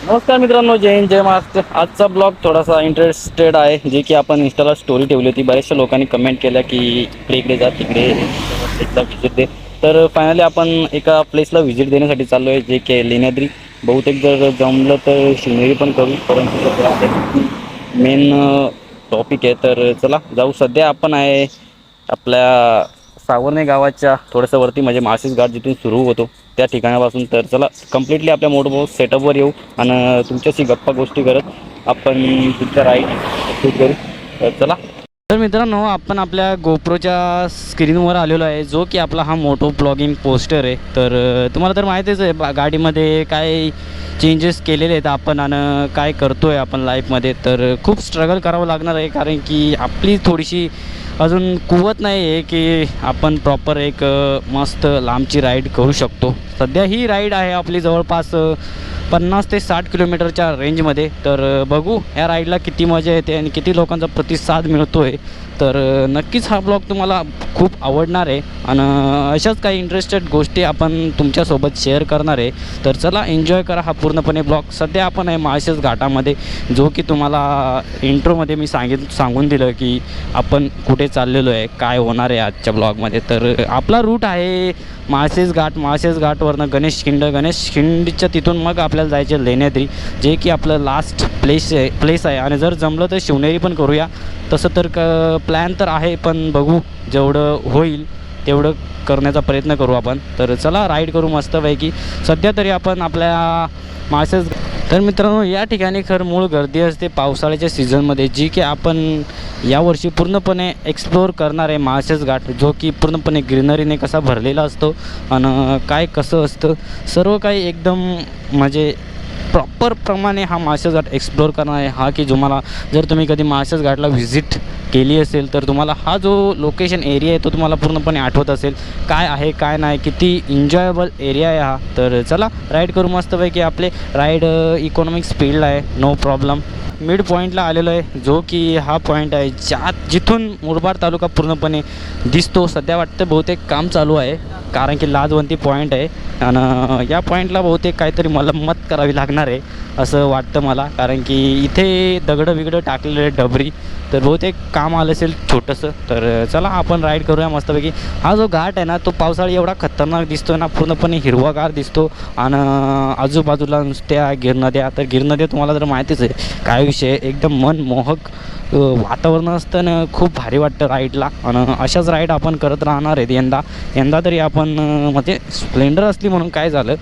नमस्कार मित्रांनो, जय हिंद जय महाराष्ट्र. आजचा ब्लॉग थोडासा इंटरेस्टेड आहे, जे की आपण इंस्टाला स्टोरी ठेवली होती. बऱ्याचशा लोकांनी कमेंट केल्या की इकडे जा, तिकडे एकदा व्हिजिट दे. तर फायनली आपण एका प्लेसला व्हिजिट देण्यासाठी चाललो आहे, जे की लेण्याद्री. बहुतेक जर जमलं तर शिवनेरी पण करू, परंतु मेन टॉपिक आहे. तर चला जाऊ. सध्या आपण आहे आपल्या सावर्णे गावाच्या थोडंसं वरती, म्हणजे माळशेज घाट जिथून सुरू होतो त्या ठिकाणापासून. तर चला कंप्लिटली आपल्या मोटरबोट सेटअपवर येऊ आणि तुमच्याशी गप्पा गोष्टी करत आपण तुमच्या राईड शूट करू. तर चला. तर मित्रांनो, आपण आपल्या गोप्रोच्या स्क्रीनवर आलेलो आहे, जो की आपला हा मोटो ब्लॉगिंग पोस्टर आहे. तर तुम्हाला तर माहितीच आहे गाडीमध्ये काय चेंजेस केलेले आहेत आपण आणि काय करतो आहे आपण लाईफमध्ये. तर खूप स्ट्रगल करावं लागणार आहे, कारण की आपली थोडीशी अजून कुवत नाही आहे की आपण प्रॉपर एक मस्त लांबची राईड करू शकतो. सध्या ही राईड आहे आपली जवळपास 50 ते 60 किलोमीटरच्या रेंजमध्ये. तर बघू ह्या राईडला किती मजा येते आणि किती लोकांचा प्रतिसाद मिळतो आहे. तर नक्कीच हा ब्लॉग तुम्हाला खूप आवडणार आहे आणि अशाच काही इंटरेस्टेड गोष्टी आपण तुमच्यासोबत शेअर करणार आहे. तर चला एन्जॉय करा हा पूर्णपणे ब्लॉग. सध्या आपण आहे माळशेज घाटामध्ये, जो की तुम्हाला इंट्रोमध्ये मी सांगून दिलं की आपण कुठे चाललेलो आहे, काय होणार आहे आजच्या ब्लॉगमध्ये. तर आपला रूट आहे माळशेज घाटवरनं गणेश खिंडच्या तिथून मग आपल्याला जायचे लेण्याद्री, जे की आपलं लास्ट प्लेस आहे. आणि जर जमलं तर शिवनेरी पण करूया. तसं तर प्लॅन तर आहे, पण बघू जेवढं होईल तेवढं करण्याचा प्रयत्न करू आपण. तर चला राईड करू मस्तपैकी. सध्या तरी आपण आपल्या माळशेज. तर मित्रांनो, या ठिकाणी खरं मूळ गर्दी असते पावसाळ्याच्या सीझनमध्ये, जी की आपण यावर्षी पूर्णपणे एक्सप्लोअर करणार आहे. माळशेज घाट जो की पूर्णपणे ग्रीनरीने कसा भरलेला असतो आणि काय कसं असतं सर्व काही एकदम म्हणजे प्रॉपर प्रमाणे हा माळशेज घाट एक्सप्लोअर करणार आहे. हा की तुम्हाला जर तुम्ही कधी माळशेज घाटला व्हिजिट केली असेल तर तुम्हाला हा जो लोकेशन एरिया आहे तो तुम्हाला पूर्णपणे आठवत असेल, काय आहे काय नाही, किती एन्जॉयबल एरिया आहे हा. तर चला राईड करू मस्तपैकी. आपले राईड इकॉनॉमिक स्पीडला आहे, नो प्रॉब्लेम. मिड पॉईंटला आलेलो आहे, जो की हा पॉईंट आहे जिथून मुरबाड तालुका पूर्णपणे दिसतो. सध्या वाटतं बहुतेक काम चालू आहे, कारण की लाजवंती पॉईंट आहे आणि या पॉईंटला बहुतेक काहीतरी मरम्मत करावी लागणार आहे असं वाटतं मला, कारण की इथे दगडं टाकलेले डबरी. तर बहुतेक काम आलं असेल छोटंसं. तर चला आपण राईड करूया मस्तपैकी. हा जो घाट आहे ना, तो पावसाळी एवढा खतरनाक दिसतो ना, पूर्णपणे हिरवागार दिसतो आणि आजूबाजूला नुसत्या गिरनद्या. तर गिरनद्या तुम्हाला तर माहितीच आहे काय विषय, एकदम मनमोहक वातावरण असतं ना, खूप भारी वाटतं राईडला. आणि अशाच राईड आपण करत राहणार आहेत यंदा तरी आपण. म्हणजे स्प्लेंडर असली म्हणून काय झालं,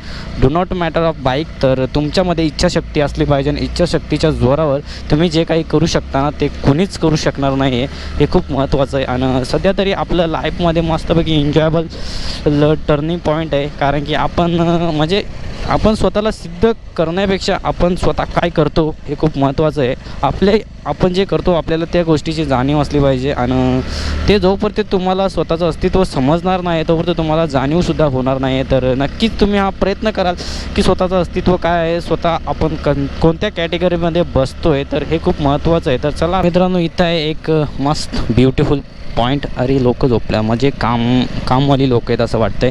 do not matter of bike. तर तुमच्यामध्ये इच्छाशक्ती असली पाहिजे आणि इच्छाशक्तीच्या जोरावर तुम्ही जे काही करू शकता ना, ते कुणीच करू शकणार नाही आहे. हे खूप महत्त्वाचं आहे. आणि सध्या तरी आपलं लाईफमध्ये मस्तपैकी एन्जॉयबल टर्निंग पॉईंट आहे, कारण की आपण म्हणजे आपण स्वतःला सिद्ध करण्यापेक्षा आपण स्वतः काय करतो हे खूप महत्त्वाचं आहे. आपण जे करतो आपल्याला त्या गोष्टीची जाणीव असली पाहिजे. आणि ते जोपर्यंत तुम्हाला स्वतःचं अस्तित्व समजणार नाही तोपर्यंत तुम्हाला जाणीवसुद्धा होणार नाही. तर नक्कीच तुम्ही हा प्रयत्न कराल की स्वतःचं अस्तित्व काय आहे, स्वतः आपण कोणत्या कॅटेगरीमध्ये बसतो आहे, तर हे खूप महत्त्वाचं आहे. तर चला मित्रांनो, इथं आहे एक मस्त ब्युटिफुल पॉईंट. अरे लोक झोपल्या, म्हणजे कामवाली लोक आहेत असं वाटतंय,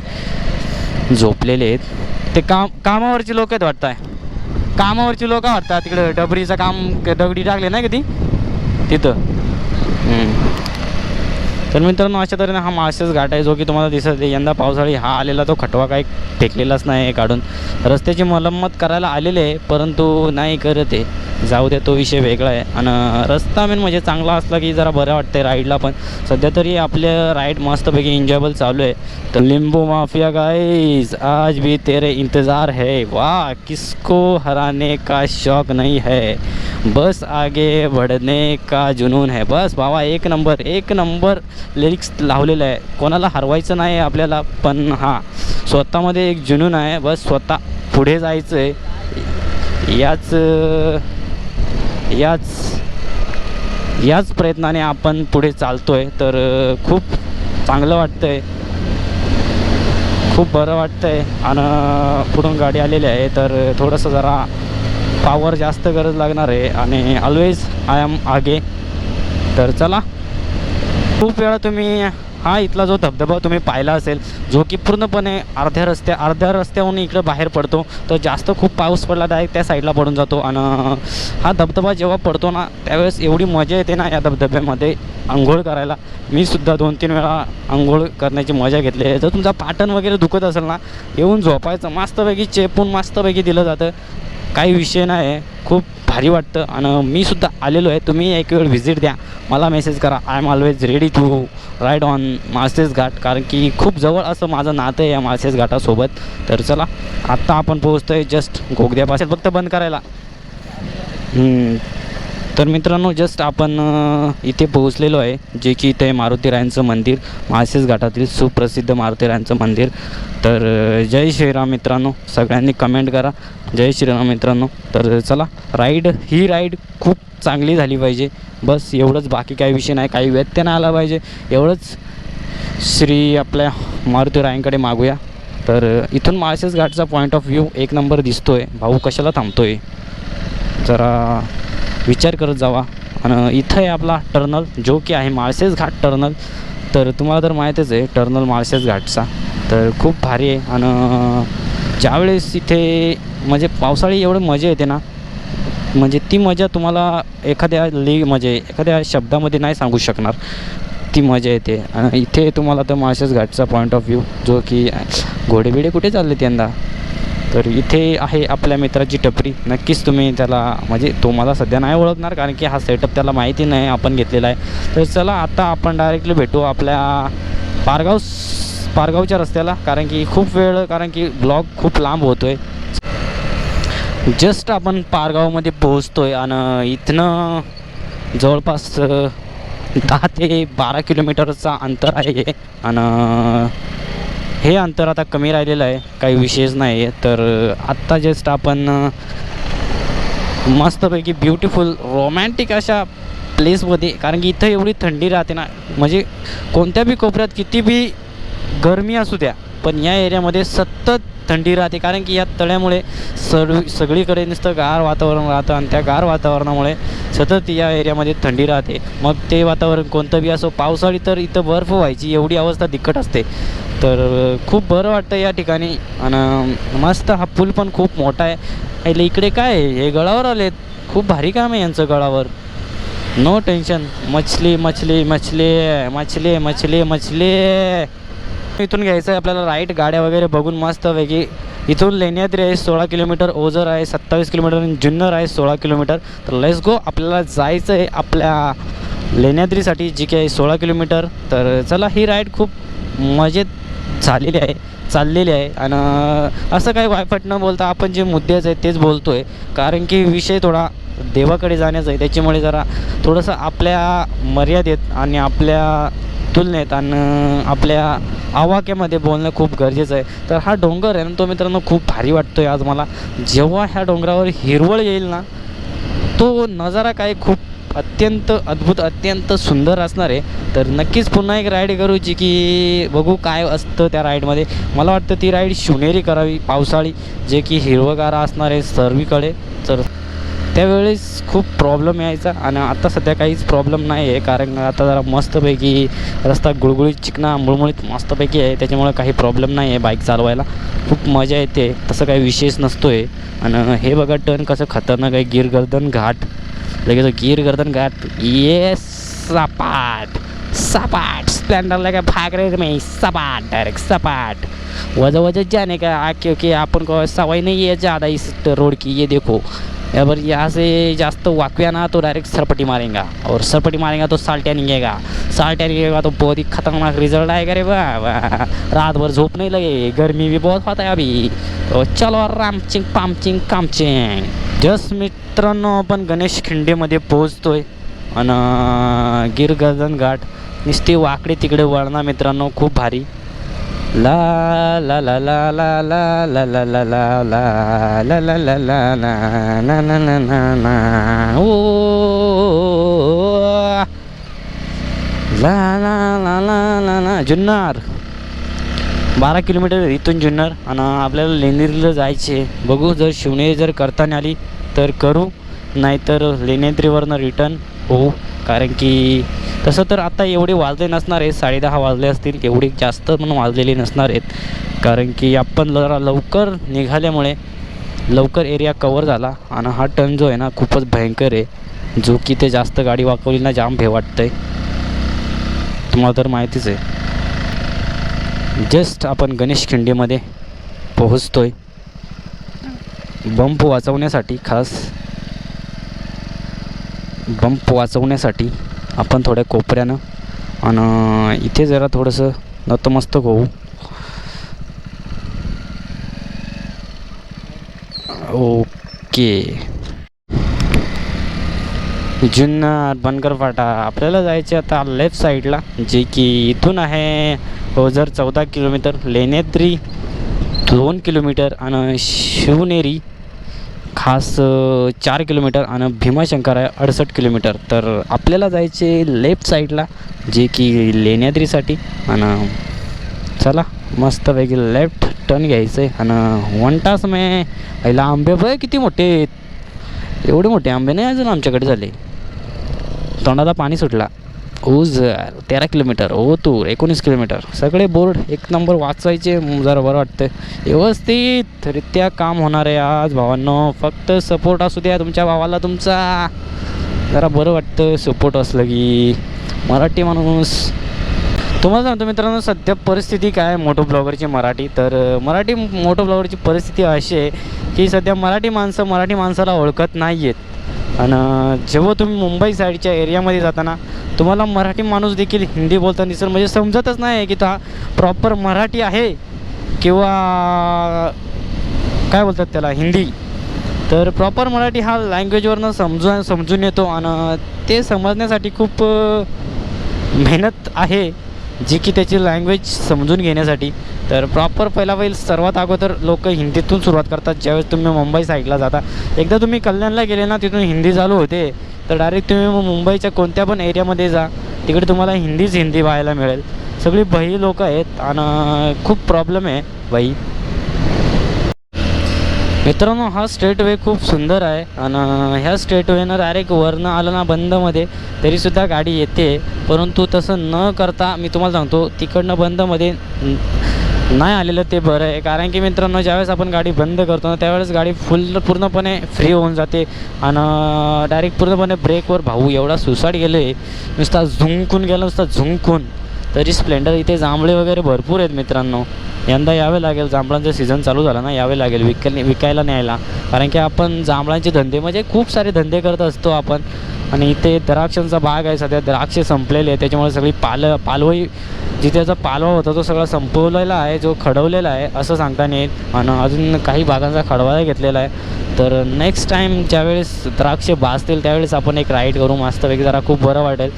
झोपलेले आहेत. ते कामावरची लोक आहेत वाटतं आहे, कामावरची लोक वाटतात. तिकडे डबरीचं काम, दगडी टाकले नाही कधी तिथं. तर मित्रांनो, अशा तऱ्हेने हा माळशेज घाट आहे, जो की तुम्हाला दिसत आहे. यंदा पावसाळी हा आलेला तो खटवा काही फेकलेलाच नाही आहे काढून. रस्त्याची मरम्मत करायला आलेले आहे, परंतु नाही करत आहे. जाऊ द्या, तो विषय वेगळा आहे. आणि रस्ता मेन म्हणजे चांगला असला की जरा बरं वाटतं राईडला पण. सध्या तरी आपल्या राईड मस्तपैकी एन्जॉयबल चालू आहे. तर लिंबू माफिया गाइस, आज भी तेरे इंतज़ार है, वाह किसको हराने का शौक नहीं है, बस आगे बढ़ने का जुनून है. बस बाबा, एक नंबर लिरिक्स लावलेलं आहे. कोणाला हरवायचं नाही आहे आपल्याला, पण हां स्वतःमध्ये एक जुनून आहे. बस स्वतः पुढे जायचं आहे, याच प्रयत्नाने आपण पुढे चालतो आहे. तर खूप चांगलं वाटतं आहे, खूप बरं वाटतं आहे. आणि पुढून गाडी आलेली आहे, तर थोडंसं जरा पावर जास्त गरज लागणार आहे. आणि ऑलवेज आय एम आगे. तर चला, खूप वेळा तुम्ही हा इथला जो धबधबा तुम्ही पाहिला असेल, जो की पूर्णपणे अर्ध्या रस्त्याहून इकडं बाहेर पडतो, तर जास्त खूप पाऊस पडला डायरेक्ट त्या साईडला पडून जातो. आणि हा धबधबा जेव्हा पडतो ना, त्यावेळेस एवढी मजा येते ना या धबधब्यामध्ये अंघोळ करायला. मी सुद्धा 2-3 वेळा अंघोळ करण्याची मजा घेतली आहे. जर तुमचा पाटण वगैरे दुखत असेल ना, येऊन झोपायचं, मस्तपैकी चेपून मस्तपैकी दिलं जातं, काही विषय नाही आहे, खूप भारी वाटतं. आणि मी सुद्धा आलेलो आहे, तुम्ही एक वेळ व्हिजिट द्या, मला मेसेज करा. I am always ready to ride on Malshej Ghat, कारण की खूप जवळ असं माझं नातं आहे या माळशेज घाटासोबत. तर चला आत्ता आपण पोहोचतो आहे जस्ट घोगद्यापासून, फक्त बंद करायला. तर मित्रांनो जस्ट आपण इथे पोहोचलेलो आहे, जे की इथे मारुतीरायांचं मंदिर, माळशेज घाटातील सुप्रसिद्ध मारुतीरायांचं मंदिर. तर जय श्रीराम मित्रांनो, सगळ्यांनी कमेंट करा जय श्रीराम मित्रांनो. तर चला, ही राईड खूप चांगली झाली पाहिजे, बस एवढंच, बाकी काही विषय नाही, काही व्यत्यय नाही आला पाहिजे, एवढंच श्री आपल्या मारुतीरायांकडे मागूया. तर इथून माळशेज घाटचा पॉईंट ऑफ व्ह्यू एक नंबर दिसतो आहे. भाऊ कशाला थांबतो आहे, जरा विचार करत जावा. आणि इथं आहे आपला टर्नल, जो की आहे माळशेज घाट टर्नल. तर तुम्हाला तर माहीतच आहे टर्नल माळशेज घाटचा, तर खूप भारी आहे. आणि ज्यावेळेस इथे म्हणजे पावसाळी एवढी मजा येते ना, म्हणजे ती मजा तुम्हाला एखाद्या शब्दामध्ये नाही सांगू शकणार, ती मजा येते. आणि इथे तुम्हाला तर माळशेज घाटचा पॉईंट ऑफ व्ह्यू, जो की घोडेबिडे कुठे चालले यंदा, तर इथे आहे आपल्या मित्राची टपरी. नक्कीच तुम्ही त्याला, म्हणजे तो मला सध्या नाही ओळखणार, कारण की हा सेटअप त्याला माहिती नाही आपण घेतलेला आहे. तर चला आता आपण डायरेक्टली भेटू आपल्या पारगावच्या रस्त्याला, कारण की ब्लॉग खूप लांब होतो आहे. जस्ट आपण पारगावमध्ये पोहोचतो आहे आणि इथनं जवळपास 10 ते 12 किलोमीटरचा अंतर आहे. आणि हे अंतर आता कमी राहिलेलं आहे, काही विशेष नाही आहे. तर आत्ता जस्ट आपण मस्तपैकी ब्युटिफुल रोमॅन्टिक अशा प्लेसमध्ये, कारण की इथं एवढी थंडी राहते ना, म्हणजे कोणत्या बी कोपऱ्यात किती बी गरमी असू द्या, पण या एरियामध्ये सतत थंडी राहते, कारण की या तळ्यामुळे सगळीकडे नुसतं गार वातावरण राहतं. आणि त्या गार वातावरणामुळे सतत या एरियामध्ये थंडी राहते. मग ते वातावरण कोणतं बी असो, पावसाळी तर इथं बर्फ व्हायची एवढी अवस्था दिक्कट असते. तर खूप बरं वाटतं या ठिकाणी. आणि मस्त हा पूल पण खूप मोठा आहे. इकडे काय आहे, हे गळावर आलेत, खूप भारी काम आहे यांचं गळावर, नो टेन्शन. मछली मछली मछली मछली मछली मछली. इथून घ्यायचं आहे आपल्याला राईट, गाड्या वगैरे बघून मस्तपैकी. इथून लेण्याद्री आहे 16 किलोमीटर, ओझर आहे 27 किलोमीटर आणि जुन्नर आहे 16 किलोमीटर. तर लेट्स गो, आपल्याला जायचं आहे आपल्या लेण्याद्रीसाठी, जी की आहे 16 किलोमीटर. तर चला, ही राईड खूप मजेत चाललेली आहे. आणि असं काही वायफट न बोलता आपण जे मुद्द्याचं आहे तेच बोलतो आहे, कारण की विषय थोडा देवाकडे जाण्याचा आहे. त्याच्यामुळे जरा थोडंसं आपल्या मर्यादेत आणि आपल्या तुलनेत आणि आपल्या आवाक्यामध्ये बोलणं खूप गरजेचं आहे. तर हा डोंगर आहे ना, तो मित्रांनो खूप भारी वाटतो आहे आज मला. जेव्हा ह्या डोंगरावर हिरवळ येईल ना, तो नजारा काय खूप अत्यंत अद्भुत, अत्यंत सुंदर असणार आहे. तर नक्कीच पुन्हा एक राईड करू, जी की बघू काय असतं त्या राईडमध्ये. मला वाटतं ती राईड शिवनेरी करावी पावसाळी, जे की हिरवगारा असणार आहे सर्वीकडे. तर त्यावेळेस खूप प्रॉब्लेम यायचा, आणि आता सध्या काहीच प्रॉब्लेम नाही आहे, कारण आता जरा मस्तपैकी रस्ता गुळगुळीत चिकना मुळमुळीत मस्तपैकी आहे. त्याच्यामुळे काही प्रॉब्लेम नाही आहे, बाईक चालवायला खूप मजा येते, तसं काही विशेष नसतो आहे. आणि हे बघा टर्न कसं खतरनाक आहे, गिरगर्दन घाट, लगेच गिरगर्दन घाट, ये सपाट स्प्लेंडर लगा भाग रहे में, सपाट डायरेक्ट सपाट, वजह जाने का, क्योंकि अपन को सवाई नहीं है ज़्यादा इस रोड की. ये देखो, अगर यहाँ से जास्त वाकव्या ना तो डायरेक्ट सरपटी मारेगा, और सरपटी मारेगा तो साल्टिया निकलेगा तो बहुत ही खतरनाक रिजल्ट आएगा रे वाह. रात भर झोप नहीं लगे, गर्मी भी बहुत होता है अभी. तो चलो रामचिंग पामचिंग कामचिंग. जस्ट मित्रांनो आपण गणेश खिंडीमध्ये पोहोचतोय. आणि गिरगर्दन घाट नुसती वाकडे तिकडे वळणा मित्रांनो, खूप भारी. ला ला ला ला ला ला ला ला ला ला ला ला ला ला ला ना ना ना ना ना ना ओ ला ला ला ला ला ला. जुन्नर 12 किलोमीटर इथून जुन्नर. आणि आपल्याला लेण्याद्रीला जायचे, बघू जर शिवनेरी जर करताना आली तर करू, नाहीतर लेण्याद्रीवरनं रिटर्न होऊ, कारण की तसं तर आता एवढे वाजले नसणार आहेत, 10:30 वाजले असतील, एवढे जास्त पण वाजलेले नसणार आहेत, कारण की आपण जरा लवकर निघाल्यामुळे लवकर एरिया कवर झाला. आणि हा टर्न जो आहे ना खूपच भयंकर आहे, जो की ते जास्त गाडी वाकवली ना जाम भे वाटतं आहे, तुम्हाला तर माहितीच आहे. जस्ट आपण गणेश खिंडीमध्ये पोहोचतो आहे. बंप वाचवण्यासाठी आपण थोड्या कोपऱ्यानं आणि इथे जरा थोडंसं नतमस्तक होऊ. ओके, जुन्नर बनकर फाटा आपल्याला जायचे आता लेफ्ट साईडला, जे की इथून आहे ओझर 14 किलोमीटर, लेण्याद्री 2 किलोमीटर आणि शिवनेरी खास 4 किलोमीटर आणि भीमाशंकर आहे 68 किलोमीटर. तर आपल्याला जायचे लेफ्ट साईडला, जे की लेण्याद्रीसाठी. आणि चला मस्तपैकी लेफ्ट टर्न घ्यायचं आहे. आणि 1 तास मी पहिला आंबे बघ किती मोठे, एवढे मोठे आंबे नाही अजून आमच्याकडे झाले. तोंडाला पाणी सुटला. ओझर 13 किलोमीटर, ओतूर 19 किलोमीटर, सगळे बोर्ड एक नंबर वाचायचे, जरा बरं वाटतं. व्यवस्थितरित्या काम होणार आहे आज भावांनो. फक्त सपोर्ट असू द्या तुमच्या भावाला, तुमचा जरा बरं वाटतं सपोर्ट असलं की. मराठी माणूस तुम्हाला सांगतो मित्रांनो, सध्या परिस्थिती काय मोटो ब्लॉगरची मराठी, तर मराठी मोटो ब्लॉगरची परिस्थिती अशी आहे की सध्या मराठी माणसाला ओळखत नाही आहेत. आणि जेव्हा तुम्ही मुंबई साईडच्या एरियामध्ये जाताना तुम्हाला मराठी माणूस देखील हिंदी बोलताना दिसेल, म्हणजे समजतच नाही की तो हा प्रॉपर मराठी आहे किंवा काय बोलतात त्याला हिंदी. तर प्रॉपर मराठी हा लँग्वेजवरनं समजून येतो आणि ते समजण्यासाठी खूप मेहनत आहे, जी की त्याची लँग्वेज समजून घेण्यासाठी. तर प्रॉपर पहिला सर्वात अगोदर लोक हिंदीतून सुरुवात करतात. ज्यावेळेस तुम्ही मुंबई साईडला जाता, एकदा तुम्ही कल्याणला गेले ना, तिथून हिंदी चालू होते, तर डायरेक्ट तुम्ही मुंबईच्या कोणत्या पण एरियामध्ये जा, तिकडे तुम्हाला हिंदी पाहायला मिळेल. सगळी बाई लोक आहेत आणि खूप प्रॉब्लेम आहे बाई. मित्रांनो हा स्ट्रेट वे खूप सुंदर आहे आणि ह्या स्ट्रेट वेनं डायरेक्ट वरनं आलं ना बंदमध्ये तरीसुद्धा गाडी येते, परंतु तसं न करता मी तुम्हाला सांगतो तिकडनं बंदमध्ये नाही आलेलं ते बरं आहे. कारण की मित्रांनो ज्यावेळेस आपण गाडी बंद करतो ना, त्यावेळेस गाडी पूर्णपणे फ्री होऊन जाते आणि डायरेक्ट पूर्णपणे ब्रेकवर भाऊ एवढा सुसाट गेले, नुसता झुंकून गेला, नुसता झुंकून. तरी स्प्लेंडर इथे जांभळे वगैरे भरपूर आहेत मित्रांनो, यंदा यावे लागेल, जांभळांचा सीझन चालू झाला ना, यावे लागेल विकायला न्यायला. कारण की आपण जांभळांचे धंदे म्हणजे खूप सारे धंदे करत असतो आपण. आणि इथे द्राक्षांचा बाग आहे, सध्या द्राक्ष संपलेले आहे, त्याच्यामुळे सगळी पालवई जिथे त्याचा पालवा होता तो सगळा संपवलेला आहे, जो खडवलेला आहे असं सांगता नाही येत. आणि अजून काही भागांचा खडवायला घेतलेला आहे. तर नेक्स्ट टाईम ज्यावेळेस द्राक्ष भाजतील त्यावेळेस आपण एक राईड करू मस्तपैकी, जरा खूप बरं वाटेल.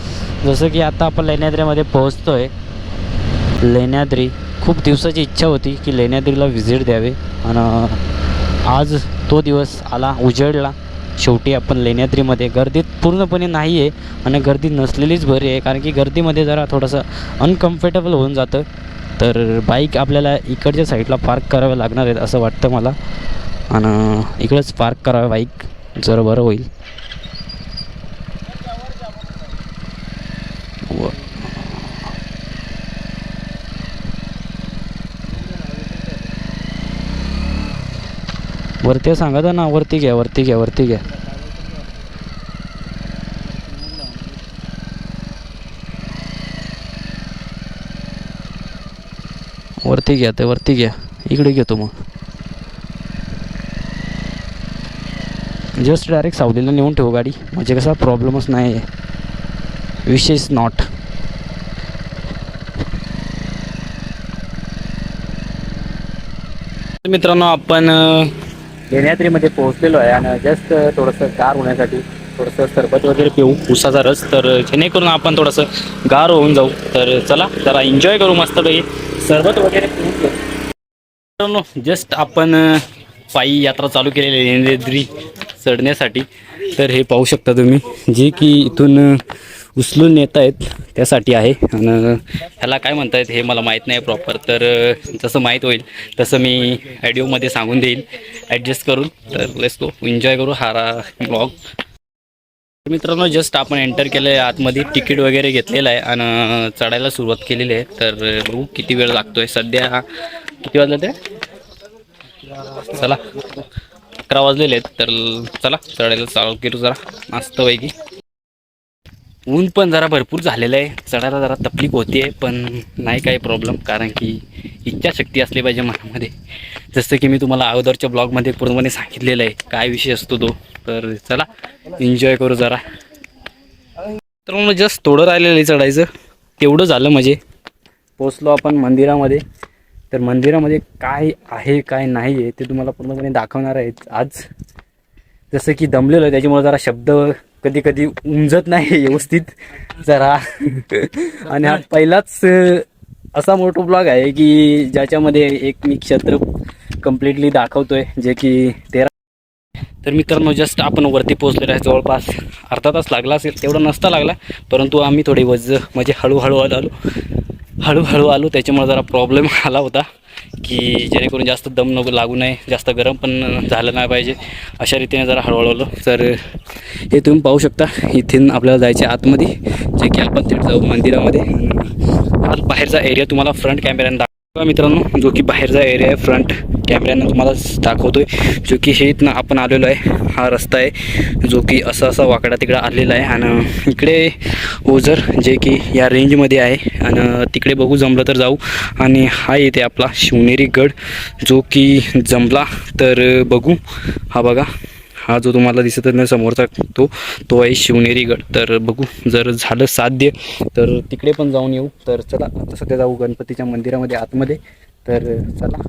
जसं की आता आपण लेण्याद्रीमध्ये पोहोचतो आहे. लेण्याद्री खूप दिवसाची इच्छा होती की लेण्याद्रीला व्हिजिट द्यावे आणि आज तो दिवस आला, उजेडला. शेवटी आपण लेण्याद्रीमध्ये गर्दीत पूर्णपणे नाही आहे आणि गर्दी नसलेलीच बरी आहे, कारण की गर्दीमध्ये जरा थोडंसं अनकम्फर्टेबल होऊन जातं. तर बाईक आपल्याला इकडच्या साईडला पार्क करावं लागणार आहेत असं वाटतं मला, आणि इकडेच पार्क करावं बाईक, जरा बरं होईल. वरती सांगा ना, वरती घ्या. वरती घ्या वरती घ्या ते वरती घ्या, इकडे घेतो मग. जस्ट डायरेक्ट सावलीला नेऊन ठेवू गाडी, म्हणजे कसा प्रॉब्लेमच नाही आहे, विशेष नॉट. मित्रांनो आपण लेण्याद्रीमध्ये पोहोचलेलो आहे आणि जस्ट थोडंसं गार होण्यासाठी थोडंसं सरबत वगैरे पिऊ, उसाचा रस, तर जेणेकरून आपण थोडंसं गार होऊन जाऊ. तर चला जरा एन्जॉय करू मस्तपैकी, सरबत वगैरे पिऊ. मित्रांनो जस्ट आपण पायी यात्रा चालू केलेली आहे लेण्याद्री चढण्यासाठी. तर हे पाहू शकता तुम्ही, जे की इथून उचलून नेत आहेत त्यासाठी आहे. आणि ह्याला काय म्हणतायत हे मला माहीत नाही प्रॉपर, तर जसं माहीत होईल तसं मी ऑडिओमध्ये सांगून देईल ॲडजस्ट करून. तर लेट्स गो, एन्जॉय करू हा ब्लॉग. मित्रांनो जस्ट आपण एंटर केलं आहे आतमध्ये, तिकीट वगैरे घेतलेलं आहे आणि चढायला सुरुवात केलेली आहे. तर बघू किती वेळ लागतोय. सध्या किती वाजलं ते, चला 11 वाजलेले आहेत. तर चला चढायला चालू करू जरा मस्तपैकी. ऊन पण जरा भरपूर झालेलं आहे, चढायला जरा तकलीफ होती आहे, पण नाही काही प्रॉब्लेम, कारण की इच्छाशक्ती असली पाहिजे मनामध्ये. जसं की मी तुम्हाला अगोदरच्या ब्लॉगमध्ये पूर्णपणे सांगितलेलं आहे काय विषय असतो तो. तर चला एन्जॉय करू जरा. तर मग जस्ट थोडं राहिलेलं आहे चढायचं, तेवढं झालं म्हणजे पोचलो आपण मंदिरामध्ये. तर मंदिरामध्ये काय आहे काय नाही आहे ते तुम्हाला पूर्णपणे दाखवणार आहे आज. जसं की दमलेलं आहे त्याच्यामुळे जरा शब्द कधी कधी उमजत नाही व्यवस्थित जरा. आणि हा पहिलाच असा मोठा ब्लॉग आहे की ज्याच्यामध्ये एक मी क्षेत्र कम्प्लिटली दाखवतोय, जे की 13. तर मित्रांनो जस्ट आपण वरती पोहोचलेलो आहे. जवळपास अर्धा तास लागला असेल, तेवढं नसता लागला, परंतु आम्ही थोडी म्हणजे हळूहळू आलो. त्याच्यामुळे जरा प्रॉब्लेम आला होता की जेणेकरून जास्त दम नको लागू नये, जास्त गरम पण झालं नाही पाहिजे, अशा रीतीने जरा हळूहळू आलो. तर हे तुम्ही पाहू शकता, इथून आपल्याला जायचे आतमध्ये, जे की आपण तिथे जाऊ मंदिरामध्ये. हा बाहेरचा एरिया तुम्हाला फ्रंट कॅमेऱ्याने दाखवा मित्रांनो, जो की बाहेरचा एरिया आहे फ्रंट कॅमेऱ्यानं तुम्हाला दाखवतोय. जो की हे इथनं आपण आलेलो आहे, हा रस्ता आहे जो की असा वाकडा तिकडा आलेला आहे. आणि इकडे ओझर जे की या रेंजमध्ये आहे, आणि तिकडे बघू जमलं तर जाऊ. आणि हा येते आपला शिवनेरी गड, जो की जमला तर बघू. हा बघा, हा जो तुम्हाला दिसत आहे ना समोरचा, तो आहे शिवनेरी गड. तर बघू जर झालं साध्य तर तिकडे पण जाऊन येऊ. तर चला आता सध्या जाऊ गणपतीच्या मंदिरामध्ये आतमध्ये. तर चला.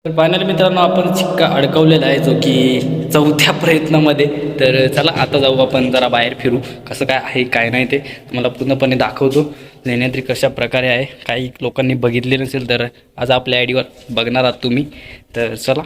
तर फायनली मित्रांनो आपण शिक्का अडकवलेला आहे, जो की 4थ्या प्रयत्नामध्ये. तर चला आता जाऊ आपण जरा बाहेर फिरू, कसं काय आहे काय नाही ते तुम्हाला पूर्णपणे दाखवतो. लेण्याद्री कशा प्रकारे आहे, काही लोकांनी बघितले नसेल तर आज आपल्या आयडीवर बघणार आहात तुम्ही. तर चला.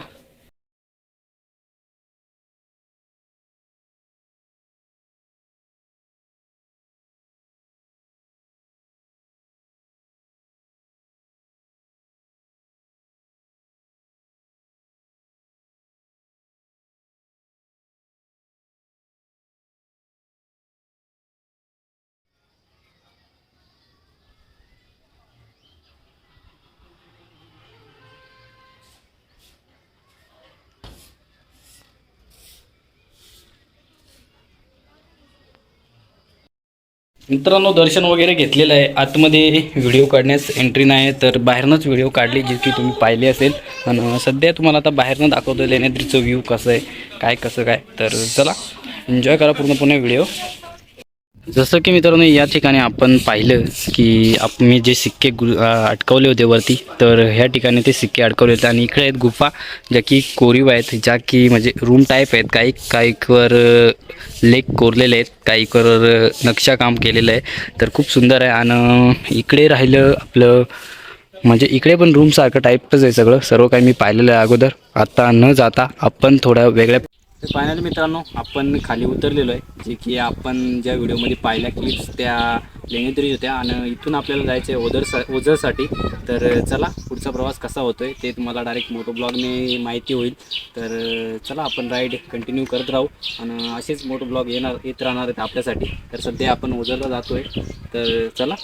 मित्रांनो दर्शन वगैरे घेतलेलं आहे. आतमध्ये व्हिडिओ काढण्यास एंट्री नाही, तर बाहेरनंच व्हिडिओ काढली, जी की तुम्ही पाहिली असेल. आणि सध्या तुम्हाला आता बाहेरनं दाखवतो लेण्याद्रीचं व्ह्यू कसं आहे, काय कसं काय. तर चला एन्जॉय करा पूर्णपणे व्हिडिओ. जसं की मित्रांनो या ठिकाणी आपण पाहिलं की मी जे सिक्के अडकवले होते वरती, तर ह्या ठिकाणी ते सिक्के अडकवले होते. आणि इकडे आहेत गुफा, ज्या की कोरीव आहेत, ज्या की म्हणजे रूम टाईप आहेत. काहीवर लेक कोरलेले आहेत, काहीवर नक्षाकाम केलेलं आहे. तर खूप सुंदर आहे. आणि इकडे राहिलं आपलं म्हणजे इकडे पण रूमसारखं टाईपच आहे सगळं, सर्व काही मी पाहिलेलं आहे अगोदर. आता न जाता आपण थोड्या वेगळ्या. तर फायनली मित्रांनो आपण खाली उतरलेलो आहे, जे की आपण ज्या व्हिडिओमध्ये पाहिल्या क्लिप्स त्या लेण्याद्री होत्या. आणि इथून आपल्याला जायचं आहे ओझरसाठी. तर चला पुढचा प्रवास कसा होतो आहे ते तुम्हाला डायरेक्ट मोटो ब्लॉगने माहिती होईल. तर चला आपण राईड कंटिन्यू करत राहू, आणि असेच मोटो ब्लॉग येत राहणार आहेत आपल्यासाठी. तर सध्या आपण ओझरला जातो आहे, तर चला.